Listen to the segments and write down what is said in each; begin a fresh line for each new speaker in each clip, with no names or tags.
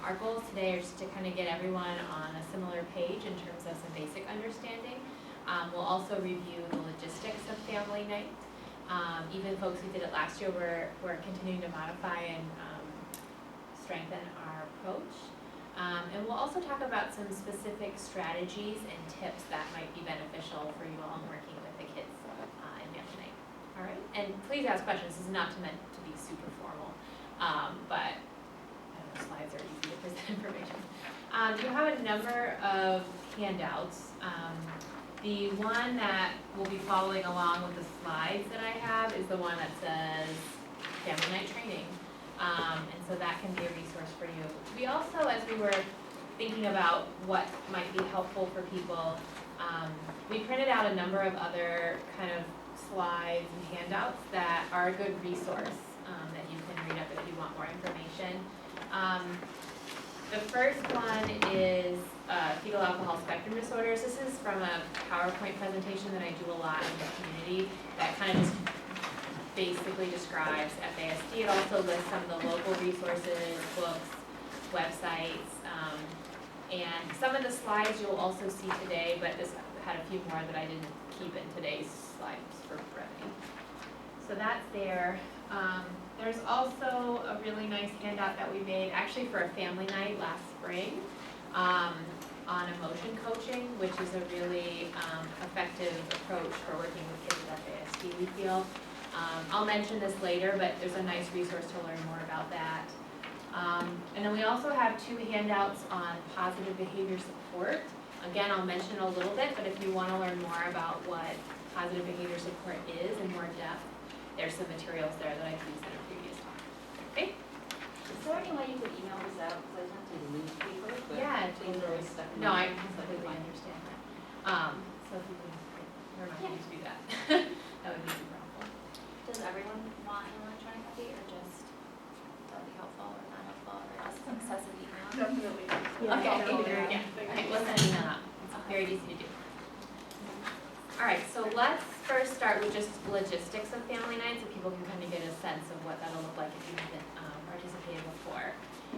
Our goals today are just to kind of get everyone on a similar page in terms of some basic understanding. We'll also review the logistics of family night. Even folks who did it last year, we're continuing to modify and strengthen our approach. And we'll also talk about some specific strategies and tips that might be beneficial for you all in working with the kids in family night. All right, and please ask questions. This is not meant to be super formal, but I don't know, slides are easy to present information. You have a number of handouts. The one that will be following along with the slides that I have is the one that says Family Night Training. And so that can be a resource for you. We also, as we were thinking about what might be helpful for people, we printed out a number of other kind of slides and handouts that are a good resource that you can read up if you want more information. The first one is fetal alcohol spectrum disorders. This is from a PowerPoint presentation that I do a lot in the community that kind of just basically describes FASD. It also lists some of the local resources, books, websites, and some of the slides you'll also see today, but this had a few more that I didn't keep in today's slides for brevity. So that's there. There's also a really nice handout that we made actually for a family night last spring on emotion coaching, which is a really effective approach for working with kids with FASD, we feel. I'll mention this later, but there's a nice resource to learn more about that. And then we also have two handouts on positive behavior support. Again, I'll mention a little bit, but if you want to learn more about what positive behavior support is in more depth, there's some materials there that I've used in a previous talk. Okay?
Is there any way you could email this out? Because I sent to the newspaper, but
Yeah,
things are always stuck in
no,
my
I completely understand that. So if you can remind me to do that, that would be super helpful.
Does everyone want an electronic copy, or just that would be helpful or not helpful, or just excessive email?
Definitely.
Okay.
Yeah. Okay, we'll send you that. It's very easy to do. All right, so let's first start with just logistics of family night so people can kind of get a sense of what that'll look like if you haven't participated before.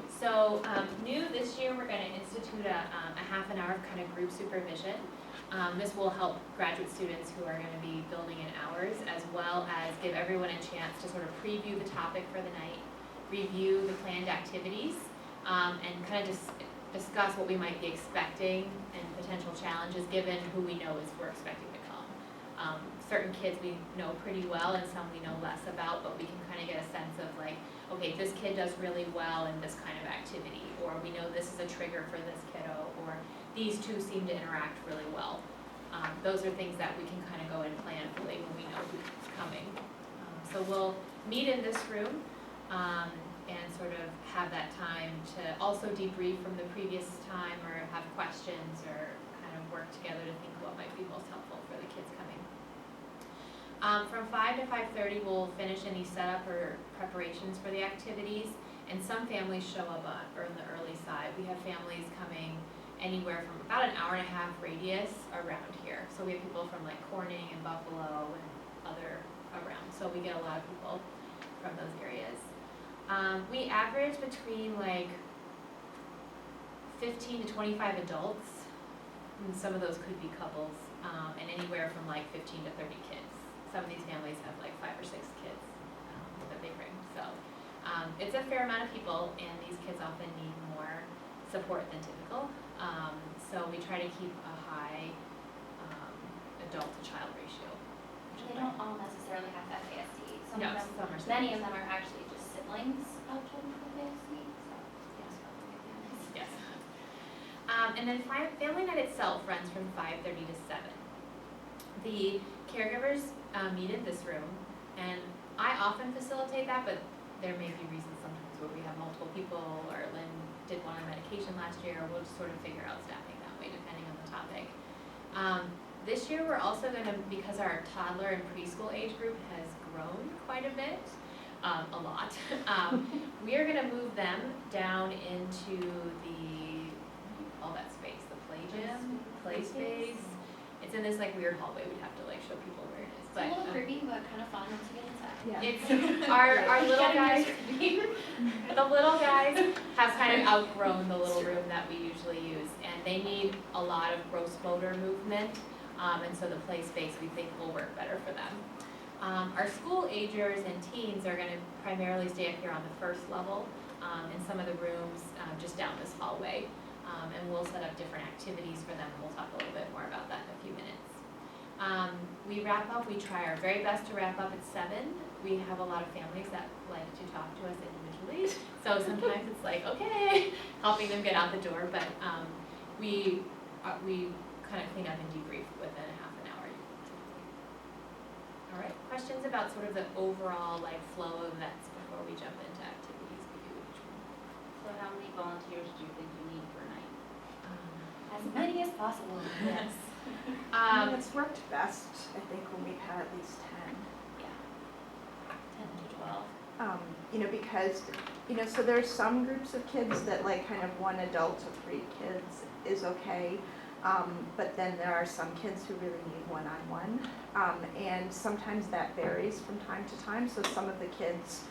So new this year, we're going to institute a half an hour of kind of group supervision. This will help graduate students who are going to be building in hours, as well as give everyone a chance to sort of preview the topic for the night, review the planned activities, and kind of just discuss what we might be expecting and potential challenges given who we know is we're expecting to come. Certain kids we know pretty well and some we know less about, but we can kind of get a sense of like, okay, this kid does really well in this kind of activity, or we know this is a trigger for this kiddo, or these two seem to interact really well. Those are things that we can kind of go and plan fully when we know who's coming. So we'll meet in this room and sort of have that time to also debrief from the previous time or have questions or kind of work together to think what might be most helpful for the kids coming. From 5 to 5:30, we'll finish any setup or preparations for the activities, and some families show up on the early side. We have families coming anywhere from about an hour and a half radius around here. So we have people from like Corning and Buffalo and other around. So we get a lot of people from those areas. We average between like 15 to 25 adults, and some of those could be couples, and anywhere from like 15 to 30 kids. Some of these families have like 5 or 6 kids that they bring. So it's a fair amount of people, and these kids often need more support than typical. So we try to keep a high adult to child ratio.
They don't all necessarily have FASD.
No, some are
Many of them are actually just siblings of children with FASD. So yes, probably nice.
Yes. And then family night itself runs from 5:30 to 7. The caregivers meet in this room, and I often facilitate that, but there may be reasons sometimes where we have multiple people, or Lynn did one on medication last year, or we'll just sort of figure out staffing that way depending on the topic. This year we're also going to, because our toddler and preschool age group has grown quite a bit, a lot, we are going to move them down into all that space, the play gym, play space. It's in this like weird hallway. We'd have to like show people where it is.
It's a little creepy, but kind of fun once you get inside.
Yeah.
It's our little guys. The the little guys have kind of outgrown the little room that we usually use, and they need a lot of gross motor movement, and so the play space we think will work better for them. Our school agers and teens are gonna primarily stay up here on the first level, in some of the rooms, just down this hallway. And we'll set up different activities for them, and we'll talk a little bit more about that in a few minutes. We wrap up, we try our very best to wrap up at 7. We have a lot of families that like to talk to us individually, so sometimes it's like, okay, helping them get out the door, but we kind of clean up and debrief within a half an hour. All right, questions about sort of the overall like flow of events before we jump into activities we do each one?
So how many volunteers do you think you need per night? As many as possible. Yes.
It's worked best, I think, when we've had at least 10.
Yeah. 10 to 12.
Because, so there's some groups of kids that like kind of one adult to 3 kids is okay. But then there are some kids who really need one-on-one. And sometimes that varies from time to time. So some of the kids,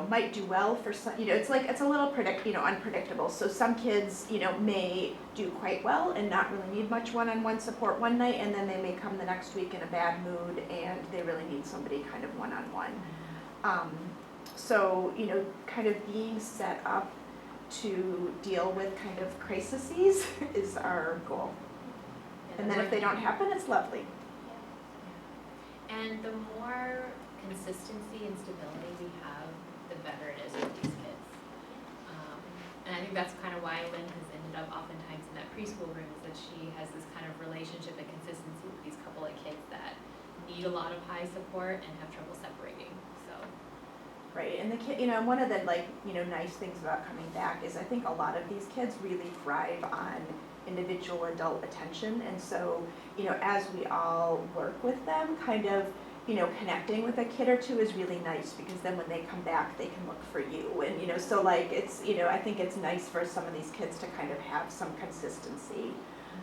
might do well for some, it's a little unpredictable. So some kids, may do quite well and not really need much one-on-one support one night, and then they may come the next week in a bad mood and they really need somebody kind of one-on-one. So, kind of being set up to deal with kind of crises is our goal. And then if they don't happen, it's lovely.
And the more consistency and stability we have, the better it is for these kids. And I think that's kind of why Lynn has ended up oftentimes in that preschool room, is that she has this kind of relationship and consistency with these couple of kids that need a lot of high support and have trouble separating, so.
Right, and the kid, one of the nice things about coming back is I think a lot of these kids really thrive on individual adult attention, and so, as we all work with them, kind of, connecting with a kid or two is really nice, because then when they come back, they can look for you, and, so like, it's, I think it's nice for some of these kids to kind of have some consistency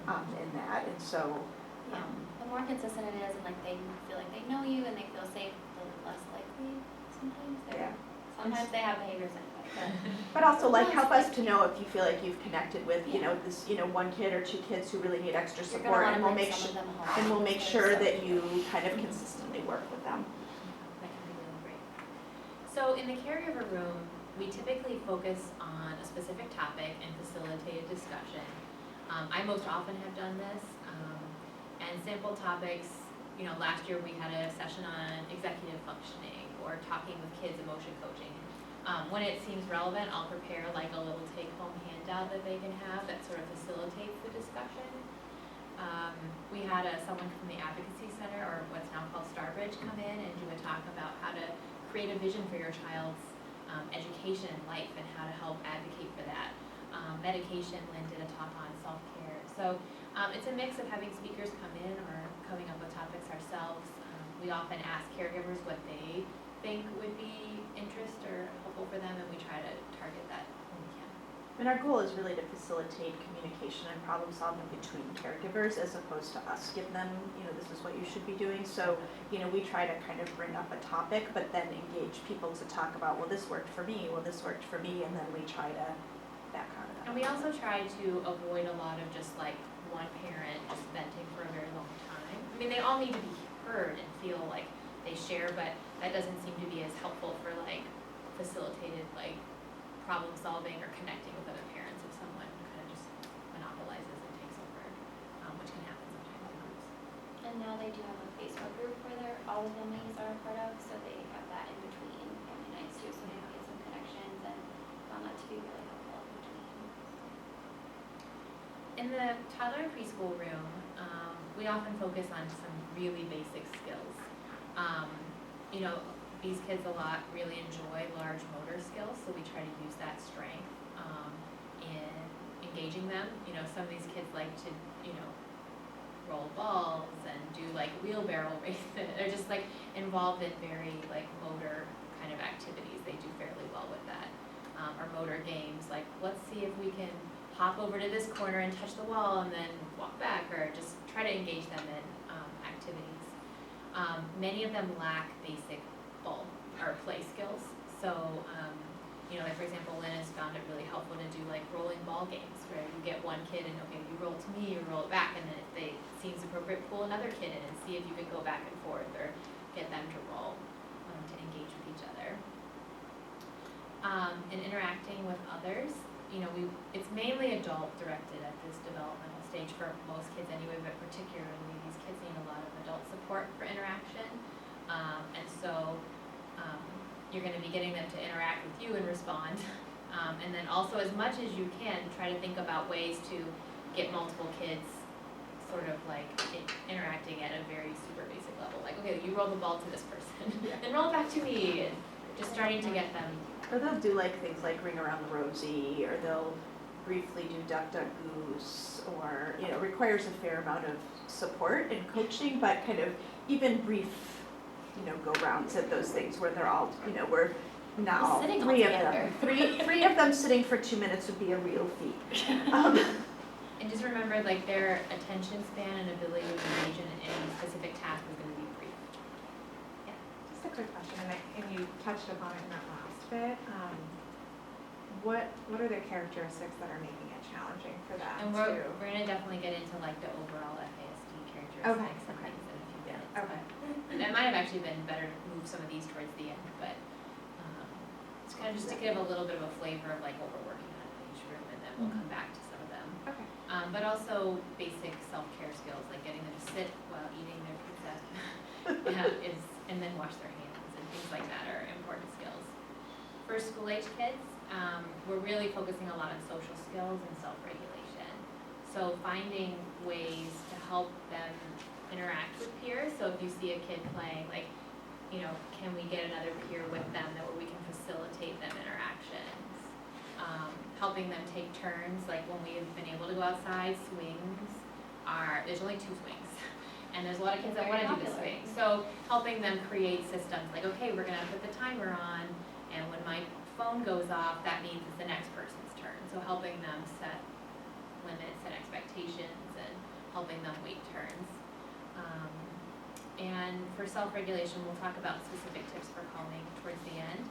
in that, and so.
The more consistent it is, and like they feel like they know you and they feel safe, the less likely sometimes they're.
Yeah.
Sometimes they have behaviors anyway,
But also like help us to know if you feel like you've connected with, this, one kid or 2 kids who really need extra
You're
support,
gonna
and
wanna
we'll
bring
make
some
sure,
of them home.
and we'll make sure that you kind of consistently work with them.
That can be really great. So in the caregiver room, we typically focus on a specific topic and facilitate a discussion. I most often have done this, and sample topics, last year we had a session on executive functioning or talking with kids emotion coaching. When it seems relevant, I'll prepare like a little take-home handout that they can have that sort of facilitates the discussion. We had someone from the Advocacy Center, or what's now called Starbridge, come in and do a talk about how to create a vision for your child's education and life, and how to help advocate for that. Medication, Lynn did a talk on self-care. So it's a mix of having speakers come in or coming up with topics ourselves. We often ask caregivers what they think would be interest or helpful for them, and we try to target that when we can.
And our goal is really to facilitate communication and problem solving between caregivers, as opposed to us give them, this is what you should be doing. So, we try to kind of bring up a topic, but then engage people to talk about, well, this worked for me, well, this worked for me, and then we try to back out of that.
And we also try to avoid a lot of just like one parent just venting for a very long time. I mean, they all need to be heard and feel like they share, but that doesn't seem to be as helpful for like facilitated like problem solving or connecting with other parents if someone kind of just monopolizes and takes over, which can happen sometimes in groups.
And now they do have a Facebook group where all the families are a part of, so they have that in between family nights too, so they can get some connections, and found that to be really helpful in between.
In the toddler and preschool room, we often focus on some really basic skills. These kids a lot really enjoy large motor skills, so we try to use that strength in engaging them. Some of these kids like to, roll balls and do like wheelbarrow races. They're just like involved in very like motor kind of activities. They do fairly well with that. Or motor games, like let's see if we can hop over to this corner and touch the wall and then walk back, or just try to engage them in activities. Many of them lack basic or play skills, found it really helpful to do like rolling ball games where you get one kid and okay, you roll to me, you roll it back, and then if it seems appropriate, pull another kid in and see if you can go back and forth or get them to roll to engage with each other. And interacting with others, it's mainly adult directed at this developmental stage for most kids anyway, but particularly these kids need a lot of adult support for interaction. And so you're going to be getting them to interact with you and respond. And then also, as much as you can, try to think about ways to get multiple kids sort of like interacting at a very super basic level. Like, okay, you roll the ball to this person, then roll it back to me, and just starting to get them.
Or they'll do like things like Ring Around the Rosie, or they'll briefly do Duck Duck Goose, or, requires a fair amount of support and coaching, but kind of even brief, go rounds at those things where they're all, we're not all
Sitting all
three of
together.
them. Three of them sitting for 2 minutes would be a real feat.
And just remember, like, their attention span and ability to engage in any specific task is going to be brief.
Just a quick question, and you touched upon it in that last bit. What are the characteristics that are making it challenging for them
And
to?
we're going to definitely get into, like, the overall FASD characteristics and
Okay.
things in a few minutes.
Okay.
But it might have actually been better to move some of these towards the end, but it's kind of just to give a little bit of a flavor of, like, what we're working on in each room, and then we'll come back to some of them.
Okay.
But also basic self-care skills, like getting them to sit while eating their pizza and then wash their hands, and things like that are important skills. For school-age kids, we're really focusing a lot on social skills and self-regulation. So finding ways to help them interact with peers. So if you see a kid playing, like, can we get another peer with them that where we can facilitate them interactions? Helping them take turns, like when we have been able to go outside, there's only 2 swings. And there's a lot of kids that want to do the swing. So helping them create systems, like, okay, we're gonna put the timer on, and when my phone goes off, that means it's the next person's turn. So helping them set limits and expectations and helping them wait turns. And for self-regulation, we'll talk about specific tips for calming towards the end.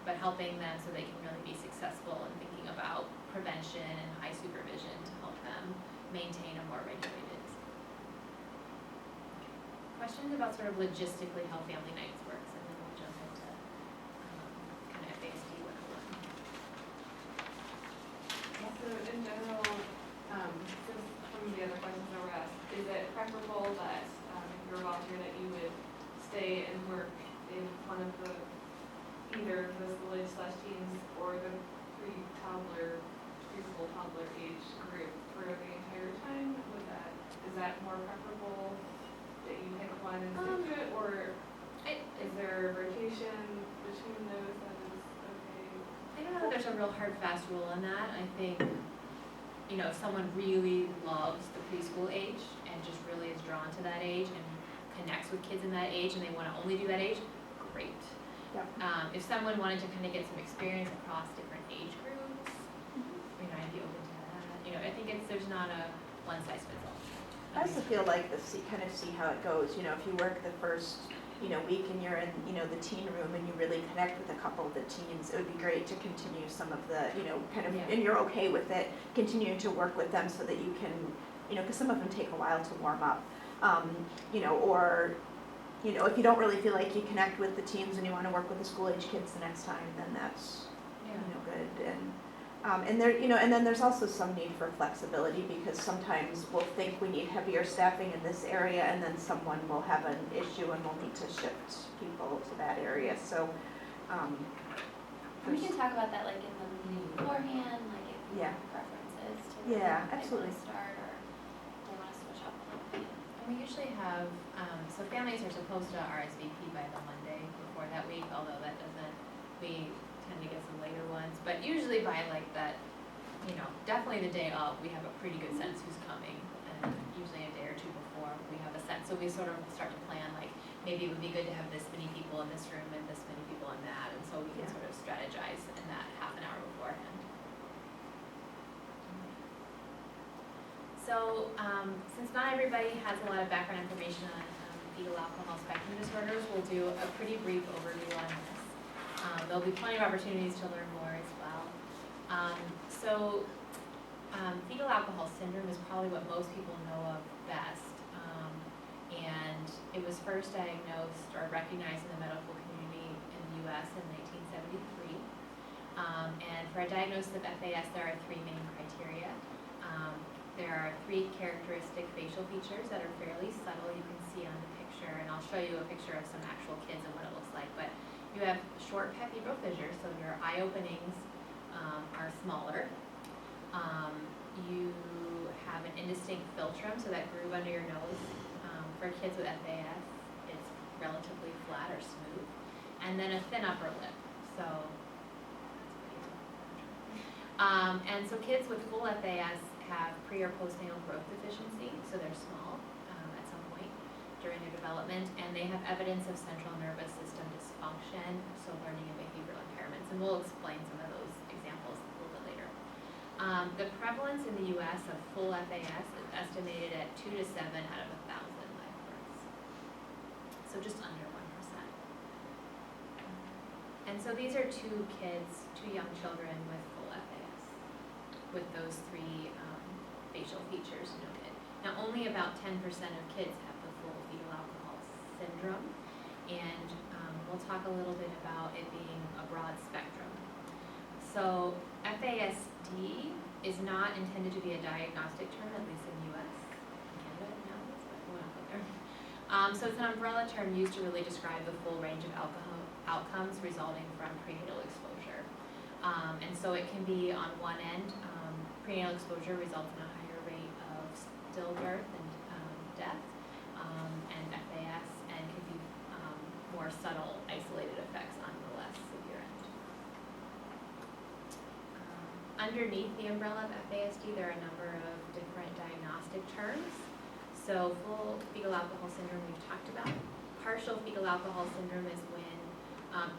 But helping them so they can really be successful in thinking about prevention and high supervision to help them maintain a more regulated. Questions about sort of logistically how family nights works, and then we'll jump into kind of FASD 101.
So in general, since some of the other questions that were asked, is it preferable that if you're a volunteer that you would stay and work in one of either the school-age/teens or the preschool toddler age group for the entire time? Is that more preferable that you pick one and stick to it, or is there rotation between those that is okay?
I don't know if there's a real hard, fast rule on that. I think, if someone really loves the preschool age and just really is drawn to that age and connects with kids in that age and they want to only do that age, great.
Yep.
If someone wanted to kind of get some experience across different age groups, I'd be open to that. I think there's not a one-size-fits-all.
I also feel like see how it goes. If you work the first, week and you're in, the teen room and you really connect with a couple of the teens, it would be great to continue some of the, and you're okay with it, continuing to work with them so that you can, because some of them take a while to warm up, or, if you don't really feel like you connect with the teens and you want to work with the school-age kids the next time, then that's, good. And there, and then there's also some need for flexibility, because sometimes we'll think we need heavier staffing in this area, and then someone will have an issue and we'll need to shift people to that area. So,
We can talk about that like in the meeting beforehand, like if you have preferences to
absolutely.
start, or they want to switch up a little bit.
And we usually have, so families are supposed to RSVP by the Monday before that week, although that doesn't, we tend to get some later ones, but usually by like that, definitely the day of, we have a pretty good sense who's coming, and usually a day or two before we have a sense, so we sort of start to plan, like, maybe it would be good to have this many people in this room and this many people in that, and so we can sort of strategize in that half an hour beforehand. So, since not everybody has a lot of background information on fetal alcohol spectrum disorders, we'll do a pretty brief overview on this. There'll be plenty of opportunities to learn more as well. Fetal alcohol syndrome is probably what most people know of best. And it was first diagnosed or recognized in the medical community in the US in 1973. And for a diagnosis of FAS, there are three main criteria. There are three characteristic facial features that are fairly subtle. You can see on the picture, and I'll show you a picture of some actual kids and what it looks like. But you have short pupillary fissures, so your eye openings are smaller. You have an indistinct philtrum, so that groove under your nose. For kids with FAS, it's relatively flat or smooth. And then a thin upper lip. So and so kids with full FAS have pre or postnatal growth deficiency, so they're small at some point during their development, and they have evidence of central nervous system dysfunction, so learning and behavioral impairments, and we'll explain some of those examples a little bit later. The prevalence in the US of full FAS is estimated at 2 to 7 out of 1,000 live births, so just under 1%. And so these are two young children with full FAS, with those three facial features noted. Now, only about 10% of kids have the full fetal alcohol syndrome, and we'll talk a little bit about it being a broad spectrum. So FASD is not intended to be a diagnostic term, at least in the US. Canada now, but we won't go there. So it's an umbrella term used to really describe the full range of alcohol outcomes resulting from prenatal exposure. And so it can be on one end, prenatal exposure results in a higher rate of stillbirth and death, and FAS, and can be more subtle, isolated effects on the less severe end. Underneath the umbrella of FASD, there are a number of different diagnostic terms. So full fetal alcohol syndrome we've talked about. Partial fetal alcohol syndrome is when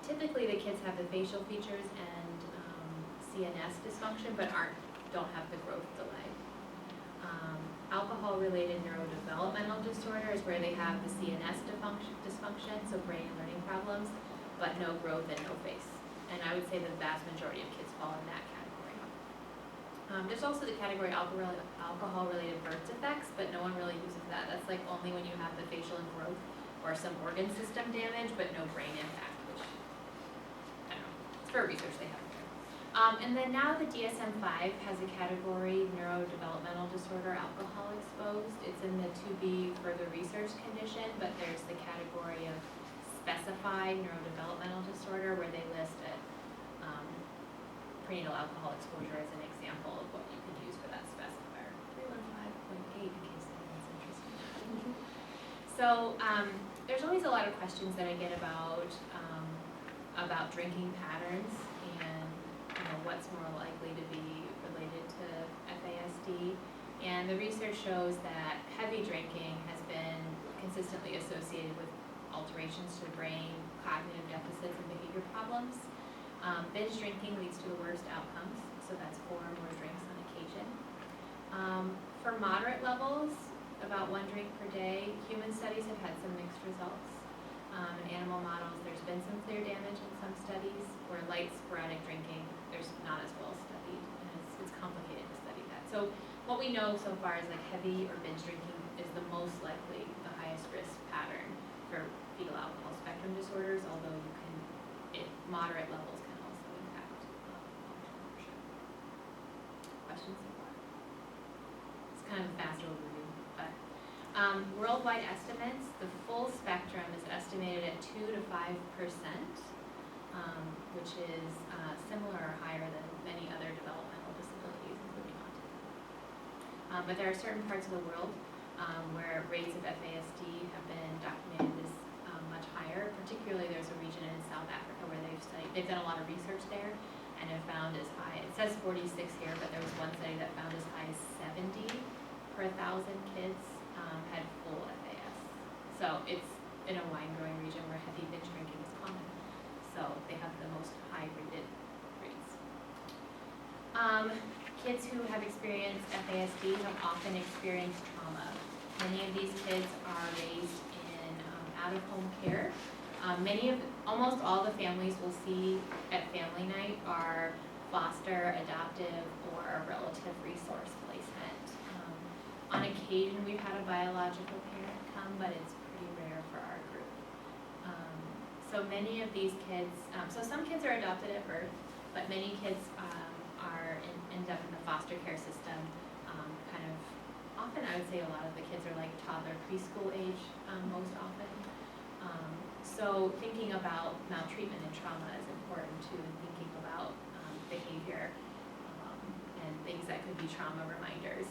typically the kids have the facial features and CNS dysfunction, but don't have the growth delay. Alcohol-related neurodevelopmental disorder is where they have the CNS dysfunction, so brain and learning problems, but no growth and no face. And I would say the vast majority of kids fall in that category. There's also the category alcohol-related birth defects, but no one really uses that. That's like only when you have the facial and growth or some organ system damage, but no brain impact, which, I don't know, it's for research they have. And then now the DSM-5 has a category, neurodevelopmental disorder, alcohol exposed. It's in the to be further research condition, but there's the category of specified neurodevelopmental disorder where they list it, prenatal alcohol exposure as an example of what you can use for that specifier. 315.8 in case anyone's interested. So there's always a lot of questions that I get about drinking patterns and what's more likely to be related to FASD. And the research shows that heavy drinking has been consistently associated with alterations to the brain, cognitive deficits, and behavior problems. Binge drinking leads to the worst outcomes, so that's 4 or more drinks on occasion. For moderate levels, about 1 drink per day, human studies have had some mixed results. In animal models, there's been some clear damage in some studies, where light sporadic drinking, there's not as well studied, and it's complicated to study that. So what we know so far is like heavy or binge drinking is the most likely, the highest risk pattern for fetal alcohol spectrum disorders, although moderate levels can also impact long-term ownership. Questions so far? It's kind of a fast overview, but worldwide estimates, the full spectrum is estimated at 2 to 5%, which is similar or higher than many other developmental disabilities, including autism. But there are certain parts of the world where rates of FASD have been documented as much higher. Particularly, there's a region in South Africa where they've done a lot of research there and have found as high, it says 46 here, but there was one study that found as high as 70 per 1,000 kids had full FAS. So it's in a wine-growing region where heavy binge drinking is common. So they have the most high-rated rates. Kids who have experienced FASD have often experienced trauma. Many of these kids are raised in out-of-home care Almost all the families we'll see at family night are foster, adoptive, or a relative resource placement. On occasion, we've had a biological parent come, but it's pretty rare for our group. So many of these kids, so some kids are adopted at birth, but many kids end up in the foster care system, kind of, often I would say a lot of the kids are like toddler preschool age, most often. So thinking about maltreatment and trauma is important too, and thinking about behavior and things that could be trauma reminders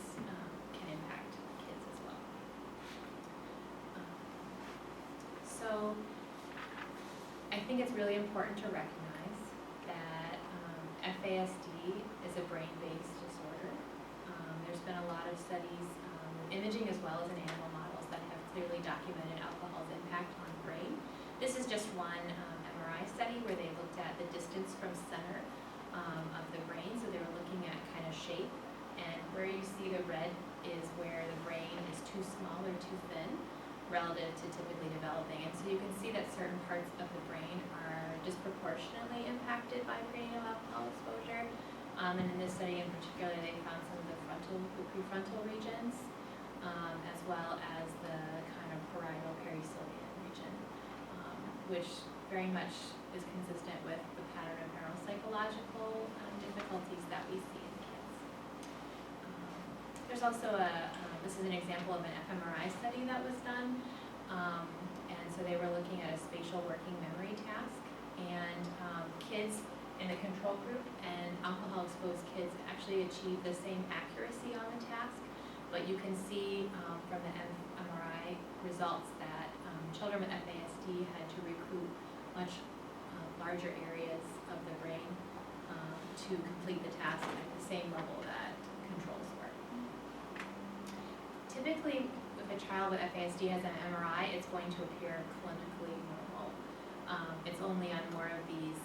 can impact kids as well. So I think it's really important to recognize that FASD is a brain-based disorder. There's been a lot of studies, imaging as well as in animal models, that have clearly documented alcohol's impact on the brain. This is just one MRI study where they looked at the distance from center of the brain, so they were looking at kind of shape, and where you see the red is where the brain is too small or too thin relative to typically developing. And so you can see that certain parts of the brain are disproportionately impacted by prenatal alcohol exposure. And in this study in particular, they found some of the prefrontal regions, as well as the kind of parietal perisylvian region, which very much is consistent with the pattern of neuropsychological difficulties that we see in kids. There's also this is an example of an fMRI study that was done, and so they were looking at a spatial working memory task, and kids in the control group and alcohol-exposed kids actually achieved the same accuracy on the task, but you can see from the MRI results that children with FASD had to recruit much larger areas of the brain to complete the task at the same level that controls were. Typically, if a child with FASD has an MRI, it's going to appear clinically normal. It's only on more of these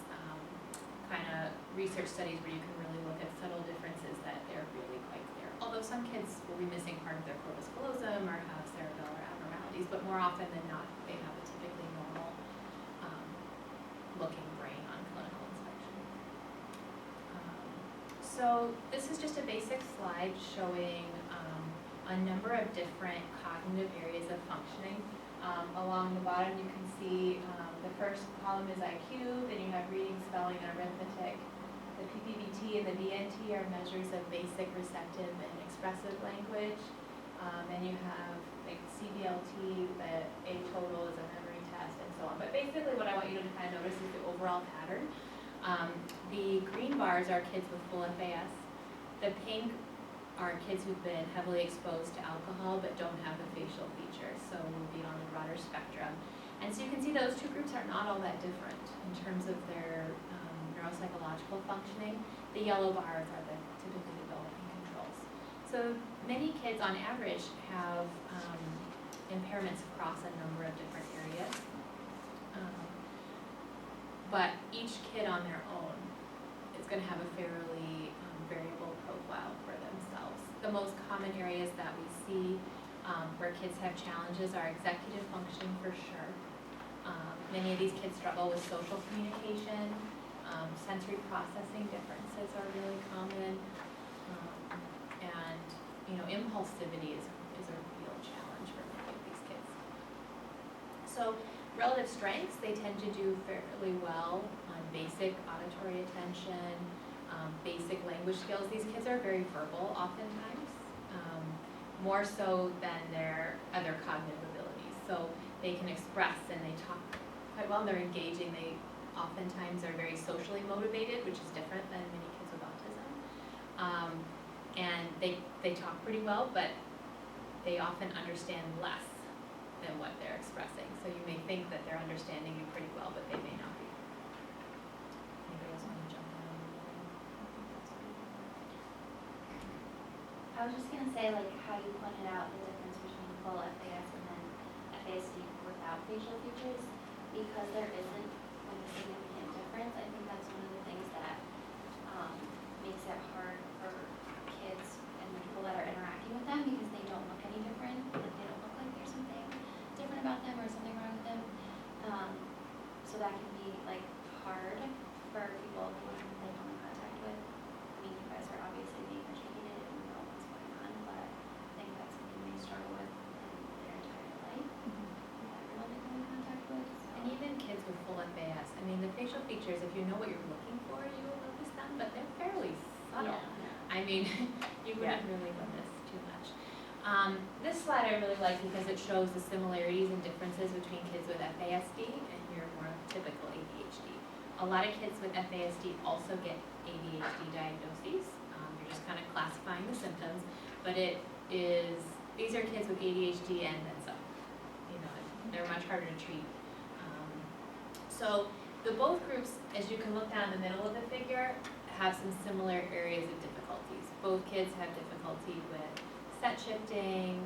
kind of research studies where you can really look at subtle differences that they're really quite clear. Although some kids will be missing part of their corpus callosum or have cerebellar abnormalities, but more often than not, they have a typically normal looking brain on clinical inspection. So this is just a basic slide showing a number of different cognitive areas of functioning. Along the bottom you can see the first column is IQ, then you have reading, spelling, and arithmetic. The PPBT and the BNT are measures of basic receptive and expressive language. Then you have like CBLT, the A total is a memory test, and so on. But basically what I want you to kind of notice is the overall pattern. The green bars are kids with full FAS. The pink are kids who've been heavily exposed to alcohol but don't have the facial features, so will be on the broader spectrum. And so you can see those two groups are not all that different in terms of their neuropsychological functioning. The yellow bars are the typically developing controls. So many kids on average have impairments across a number of different areas. But each kid on their own is going to have a fairly variable profile for themselves. The most common areas that we see where kids have challenges are executive functioning for sure. Many of these kids struggle with social communication. Sensory processing differences are really common. And impulsivity is a real challenge for many of these kids. So relative strengths, they tend to do fairly well on basic auditory attention, basic language skills. These kids are very verbal oftentimes, more so than their other cognitive abilities. So they can express and they talk quite well, and they're engaging. They oftentimes are very socially motivated, which is different than many kids with autism. And they talk pretty well, but they often understand less than what they're expressing. So you may think that they're understanding you pretty well, but they may not be. Anybody else want to jump in?
I was just gonna say, like, how you pointed out the difference between full FAS and then FASD without facial features, because there isn't like a significant difference. I think that's one of the things that makes it hard for kids and the people that are interacting with them, because they don't look any different. Like, they don't look like there's something different about them or something wrong with them. for people who they come in contact with. I mean, you guys are obviously being educated and you know what's going on, but I think that's something they struggle with in their entire life. Everyone they come in contact with, so.
And even kids with full FAS, I mean, the facial features, if you know what you're looking for, you will notice them, but they're fairly subtle.
Yeah.
I mean, you wouldn't really notice too much. This slide I really like because it shows the similarities and differences between kids with FASD and your more typical ADHD. A lot of kids with FASD also get ADHD diagnoses. You're just kind of classifying the symptoms, but these are kids with ADHD and then some. You know, they're much harder to treat. So the both groups, as you can look down the middle of the figure, have some similar areas of difficulties. Both kids have difficulty with set shifting,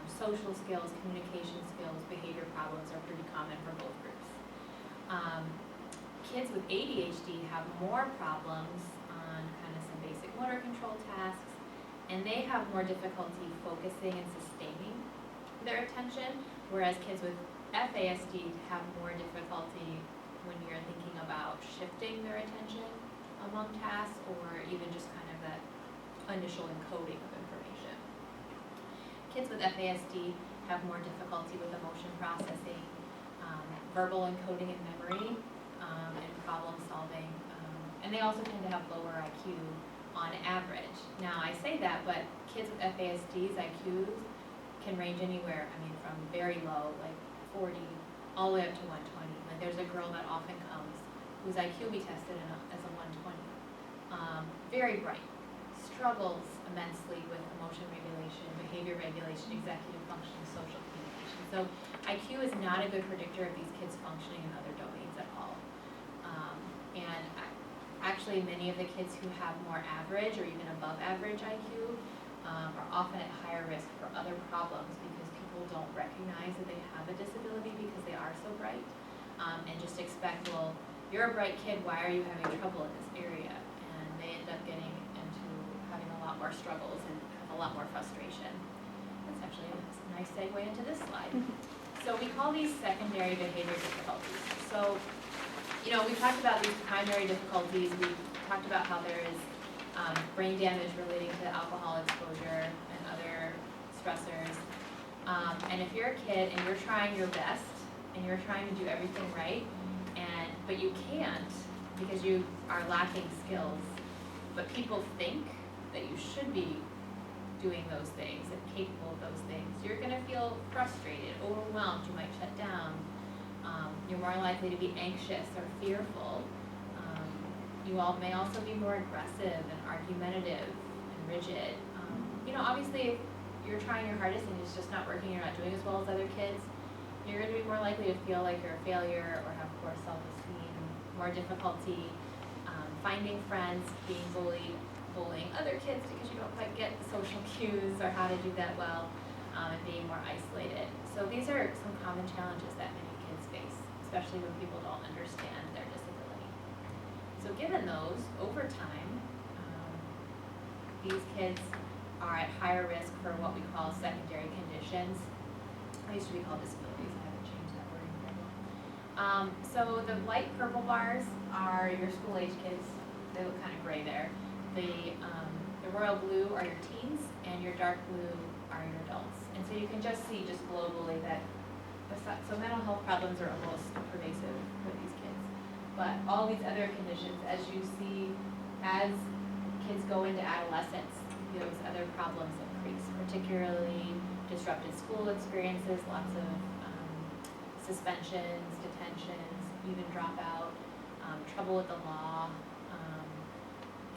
social skills, communication skills, behavior problems are pretty common for both groups. Kids with ADHD have more problems on kind of some basic motor control tasks, and they have more difficulty focusing and sustaining their attention, whereas kids with FASD have more difficulty when you're thinking about shifting their attention among tasks or even just kind of that initial encoding of information. Kids with FASD have more difficulty with emotion processing, verbal encoding and memory, and problem solving, and they also tend to have lower IQ on average. Now I say that, but kids with FASD's IQs can range anywhere, I mean, from very low, like 40, all the way up to 120. Like there's a girl that often comes whose IQ we tested as a 120. Very bright, struggles immensely with emotion regulation, behavior regulation, executive function, social communication. So IQ is not a good predictor of these kids functioning in other domains at all. Actually, many of the kids who have more average or even above average IQ are often at higher risk for other problems because people don't recognize that they have a disability because they are so bright, and just expect, well, you're a bright kid, why are you having trouble in this area? And they end up getting into having a lot more struggles and have a lot more frustration. That's actually a nice segue into this slide. So we call these secondary behavior difficulties. So, you know, we talked about these primary difficulties. We talked about how there is brain damage relating to alcohol exposure and other stressors. And if you're a kid and you're trying your best and you're trying to do everything right, but you can't because you are lacking skills, but people think that you should be doing those things and capable of those things, you're going to feel frustrated, overwhelmed, you might shut down. You're more likely to be anxious or fearful. You all may also be more aggressive and argumentative and rigid. You know, obviously, if you're trying your hardest and it's just not working, you're not doing as well as other kids, you're going to be more likely to feel like you're a failure or have poor self-esteem, more difficulty finding friends, being bullying other kids because you don't quite get the social cues or how to do that well, and being more isolated. So these are some common challenges that many kids face, especially when people don't understand their disability. So given those, over time, these kids are at higher risk for what we call secondary conditions. They used to be called disabilities, I haven't changed that wording very well. So the light purple bars are your school-age kids. They look kind of gray there. The royal blue are your teens, and your dark blue are your adults. And so you can just see just globally that, so mental health problems are almost pervasive for these kids. But all these other conditions, as you see, as kids go into adolescence, those other problems increase, particularly disrupted school experiences, lots of suspensions, detentions, even dropout, trouble with the law,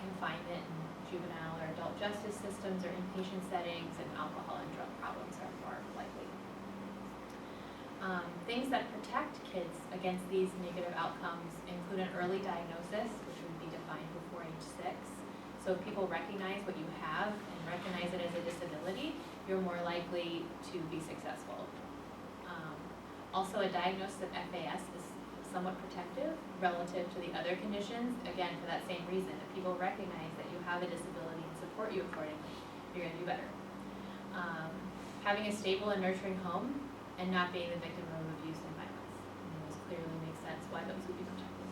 confinement in juvenile or adult justice systems or inpatient settings, and alcohol and drug problems are more likely. Things that protect kids against these negative outcomes include an early diagnosis, which would be defined before age 6. So if people recognize what you have and recognize it as a disability, you're more likely to be successful. Also, a diagnosis of FAS is somewhat protective relative to the other conditions, again, for that same reason. If people recognize that you have a disability and support you accordingly, you're going to do better. Having a stable and nurturing home and not being the victim of abuse and violence. And those clearly make sense why those would be protected.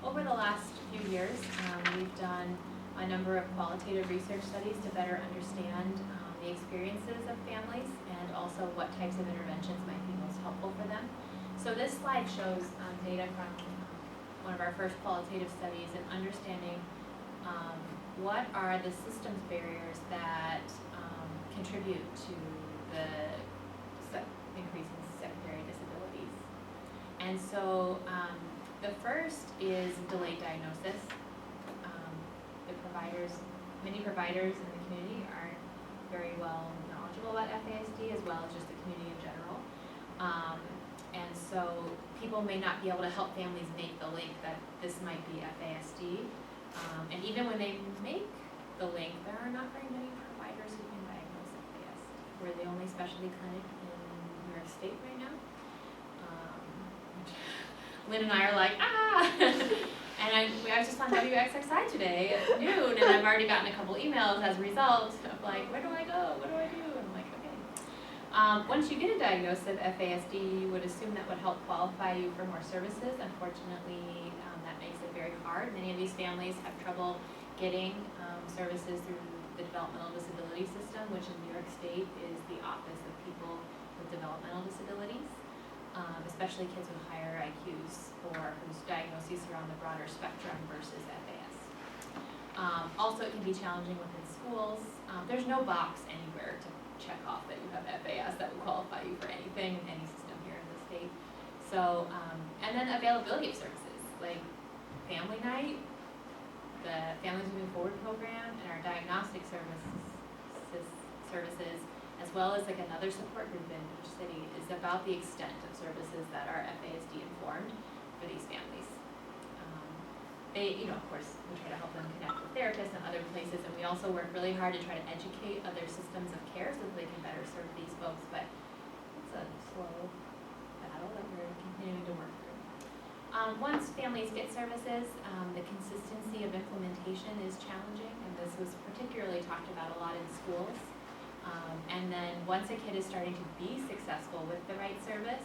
over the last few years, we've done a number of qualitative research studies to better understand the experiences of families and also what types of interventions might be most helpful for them. So this slide shows data from one of our first qualitative studies and understanding what are the systems barriers that contribute to the increase in secondary disabilities. And so the first is delayed diagnosis. Many providers in the community aren't very well knowledgeable about FASD as well as just the community in general. And so people may not be able to help families make the link that this might be FASD. And even when they make the link, there are not very many providers who can diagnose FASD. We're the only specialty clinic in New York State right now. Lynn and I are like, And I was just on WXXI today at noon, and I've already gotten a couple emails as a result of like, where do I go? What do I do? And I'm like, okay. Once you get a diagnosis of FASD, you would assume that would help qualify you for more services. Unfortunately, that makes it very hard. Many of these families have trouble getting services through the developmental disability system, which in New York State is the Office of People with Developmental Disabilities. Especially kids with higher IQs or whose diagnoses are on the broader spectrum versus FAS. Also, it can be challenging within schools. There's no box anywhere to check off that you have FAS that would qualify you for anything in any system here in the state. So, and then availability of services, like family night, the Families Moving Forward program, and our diagnostic services, as well as like another support group in each city, is about the extent of services that are FASD informed for these families. They, of course, we try to help them connect with therapists and other places, and we also work really hard to try to educate other systems of care so that they can better serve these folks, but it's a slow battle that we're continuing to work through. Once families get services, the consistency of implementation is challenging, and this was particularly talked about a lot in schools. And then once a kid is starting to be successful with the right service,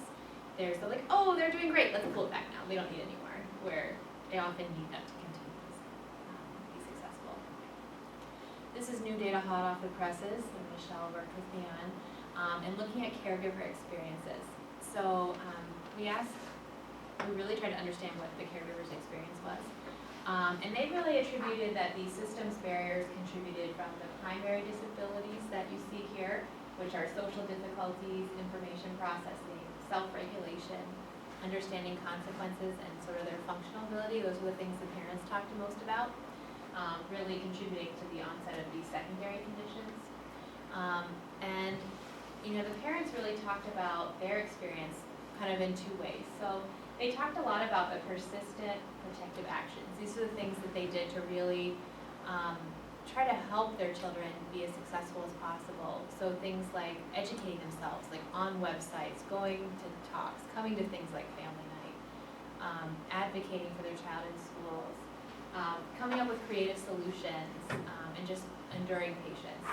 there's the like, oh, they're doing great, let's pull it back now, we don't need any more, where they often need that to continue to be successful. This is new data hot off the presses, and Michelle worked with me on, and looking at caregiver experiences. So we really tried to understand what the caregiver's experience was. And they really attributed that these systems barriers contributed from the primary disabilities that you see here, which are social difficulties, information processing, self-regulation, understanding consequences, and sort of their functional ability. Those are the things the parents talked the most about, really contributing to the onset of these secondary conditions. And the parents really talked about their experience kind of in two ways. So they talked a lot about the persistent protective actions. These are the things that they did to really try to help their children be as successful as possible. So things like educating themselves, like on websites, going to talks, coming to things like family night, advocating for their child in schools, coming up with creative solutions, and just enduring patience.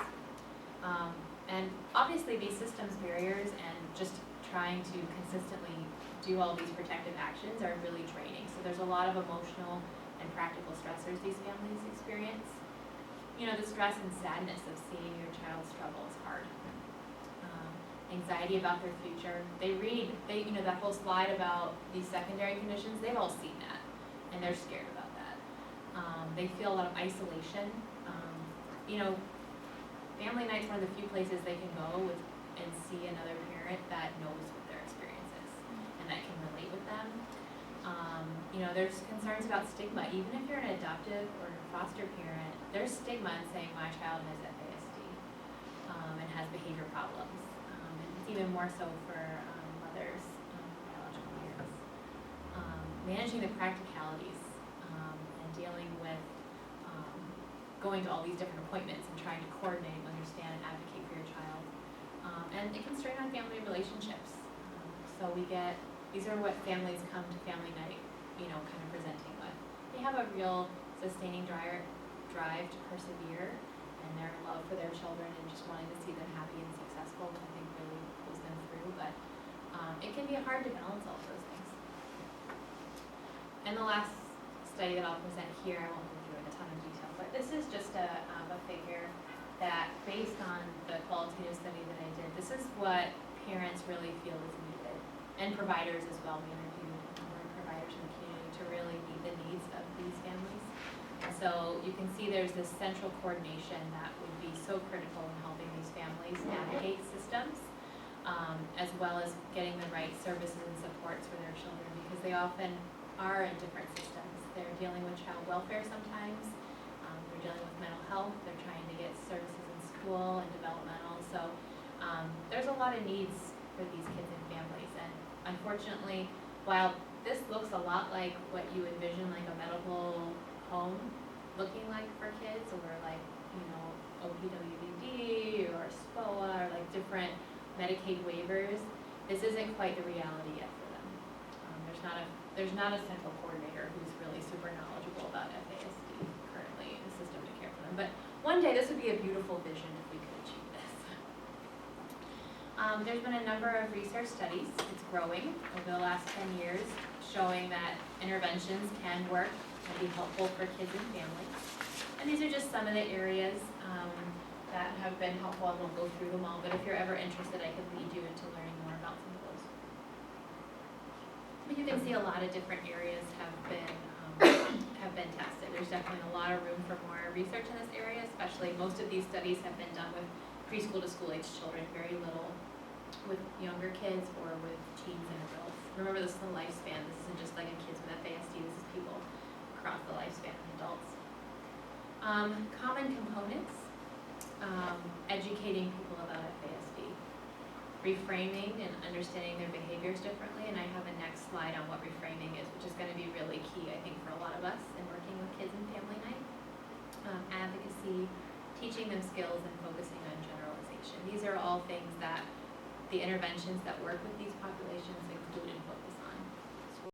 And obviously these systems barriers and just trying to consistently do all these protective actions are really draining. So there's a lot of emotional and practical stressors these families experience. The stress and sadness of seeing your child struggle is hard. Anxiety about their future. That whole slide about these secondary conditions, they've all seen that, and they're scared about that. They feel a lot of isolation. Family night's one of the few places they can go and see another parent that knows what their experience is and that can relate with them. There's concerns about stigma. Even if you're an adoptive or foster parent, there's stigma in saying my child has FASD and has behavior problems. And it's even more so for mothers, biological parents. Managing the practicalities and dealing with going to all these different appointments and trying to coordinate, understand, and advocate for your child. And it can strain on family relationships. So these are what families come to family night, kind of presenting with. They have a real sustaining drive to persevere, and their love for their children and just wanting to see them happy and successful, I think really pulls them through. But it can be hard to balance all those things. And the last study that I'll present here, I won't go through in a ton of detail, but this is just a figure that, based on the qualitative study that I did, this is what parents really feel is needed, and providers as well. We interviewed a number of providers in the community to really meet the needs of these families. And so you can see there's this central coordination that would be so critical in helping these families navigate systems, as well as getting the right services and supports for their children, because they often are in different systems. They're dealing with child welfare sometimes, they're dealing with mental health, they're trying to get services in school and developmental. So there's a lot of needs for these kids and families, and unfortunately, while this looks a lot like what you envision like a medical home looking like for kids, or like, you know, OPWDD or SPOA, or like different Medicaid waivers, this isn't quite the reality yet for them. There's not a central coordinator who's really super knowledgeable about FASD currently in the system to care for them. But one day this would be a beautiful vision if we could achieve this. There's been a number of research studies, it's growing over the last 10 years, showing that interventions can work and be helpful for kids and families. And these are just some of the areas that have been helpful. I won't go through them all, but if you're ever interested, I could lead you into learning more about some of those. But you can see a lot of different areas have been tested. There's definitely a lot of room for more research in this area, especially most of these studies have been done with preschool to school age children, very little with younger kids or with teens and adults. Remember, this is the lifespan. This isn't just like a kids with FASD, this is people across the lifespan of adults. Common components, educating people about FASD, reframing and understanding their behaviors differently, and I have a next slide on what reframing is, which is going to be really key, I think, for a lot of us in working with kids and family night. Advocacy, teaching them skills, and focusing on generalization. These are all things that the interventions that work with these populations include and focus on.